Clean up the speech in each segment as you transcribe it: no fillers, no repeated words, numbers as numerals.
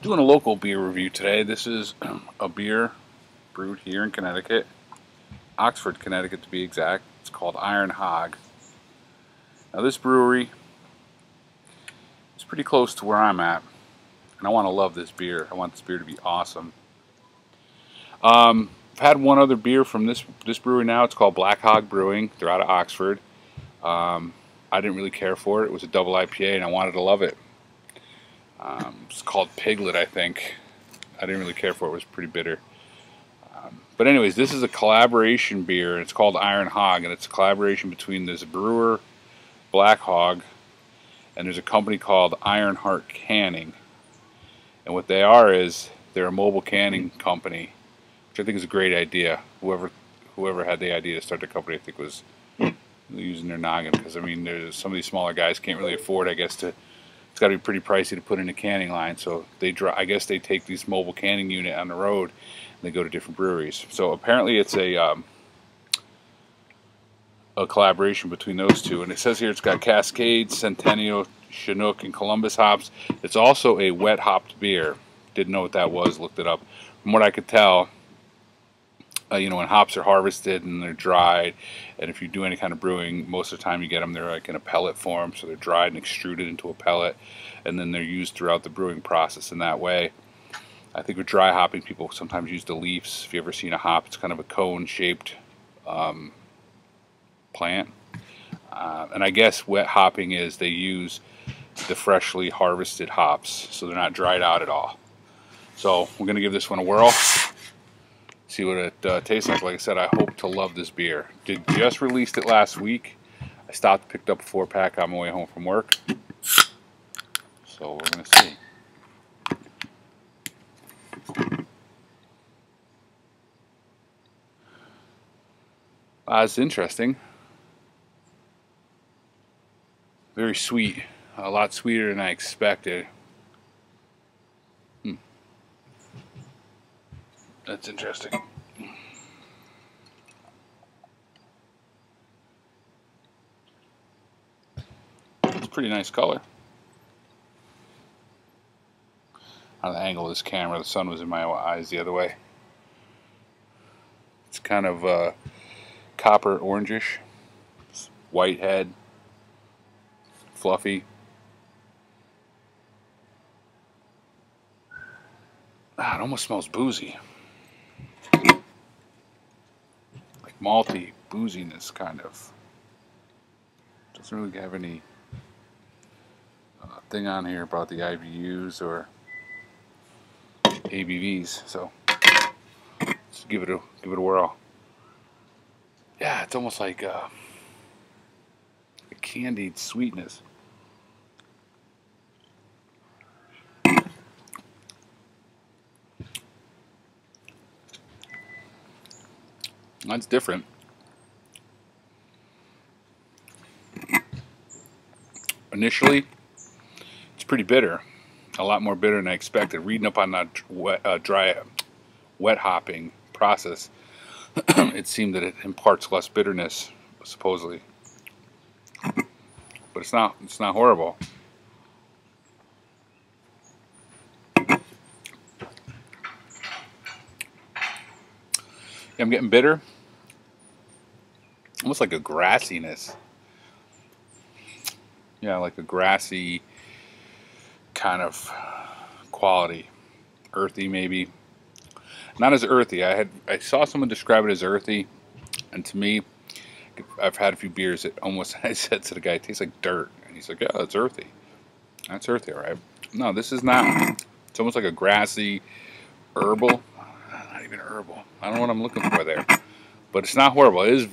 Doing a local beer review today. This is a beer brewed here in Connecticut, Oxford, Connecticut to be exact. It's called Iron Hog. Now this brewery is pretty close to where I'm at, and I want to love this beer. I want this beer to be awesome. I've had one other beer from this brewery now. It's called Hog Brewing. They're out of Oxford. I didn't really care for it. It was a double IPA, and I wanted to love it. It's called Piglet, I think. I didn't really care for it. It was pretty bitter. But anyways, this is a collaboration beer, and it's called Iron Hog, and it's a collaboration between this brewer, Black Hog, and there's a company called Iron Heart Canning. And what they are is they're a mobile canning company, which I think is a great idea. Whoever had the idea to start the company, I think, was using their noggin, because I mean, there's some of these smaller guys can't really afford, I guess, it's got to be pretty pricey to put in a canning line. So I guess they take this mobile canning unit on the road and they go to different breweries. So apparently it's a collaboration between those two. And it says here it's got Cascade, Centennial, Chinook, and Columbus hops. It's also a wet hopped beer. Didn't know what that was. Looked it up. From what I could tell, you know, when hops are harvested and they're dried, and if you do any kind of brewing, most of the time you get them, they're like in a pellet form, so they're dried and extruded into a pellet, and then they're used throughout the brewing process in that way. I think with dry hopping, people sometimes use the leaves. If you ever seen a hop, it's kind of a cone-shaped plant. And I guess wet hopping is they use the freshly harvested hops, so they're not dried out at all. So we're going to give this one a whirl. See what it tastes like. Like I said, I hope to love this beer. Just released it last week. I stopped, picked up a 4-pack on my way home from work. So we're going to see. It's interesting. Very sweet. A lot sweeter than I expected. That's interesting. It's a pretty nice color. On the angle of this camera, the sun was in my eyes the other way. It's kind of copper orangish, white head, fluffy. It almost smells boozy. Malty booziness, kind of. Doesn't really have any thing on here about the IBUs or ABVs, so let's give it a whirl. Yeah, it's almost like a candied sweetness. That's different. Initially, it's pretty bitter. A lot more bitter than I expected. Reading up on that wet hopping process, it seemed that it imparts less bitterness, supposedly. But it's not horrible. Yeah, I'm getting bitter. Almost like a grassiness. Yeah, like a grassy kind of quality. Earthy, maybe. Not as earthy. I saw someone describe it as earthy, and to me, I've had a few beers that almost, I said to the guy, it tastes like dirt. And he's like, yeah, that's earthy. That's earthy, all right. No, this is not. It's almost like a grassy, herbal. Not even herbal. I don't know what I'm looking for there. But it's not horrible. It is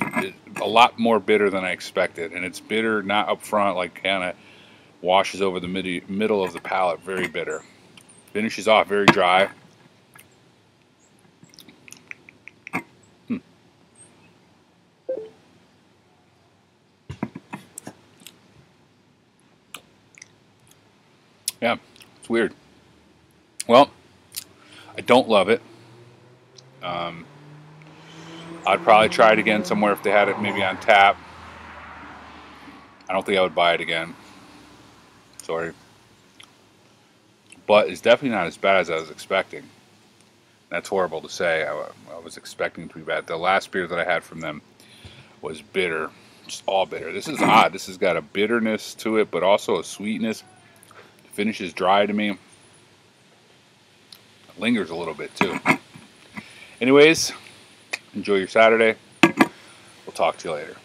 a lot more bitter than I expected. And it's bitter, not up front, like kind of washes over the middle of the palate. Very bitter. Finishes off very dry. Yeah, it's weird. Well, I don't love it. I'd probably try it again somewhere if they had it maybe on tap. I don't think I would buy it again. Sorry. but it's definitely not as bad as I was expecting. That's horrible to say. I was expecting it to be bad. The last beer that I had from them was bitter, just all bitter. This is odd. This has got a bitterness to it, but also a sweetness. The finish is dry to me. It lingers a little bit too. Anyways, enjoy your Saturday. We'll talk to you later.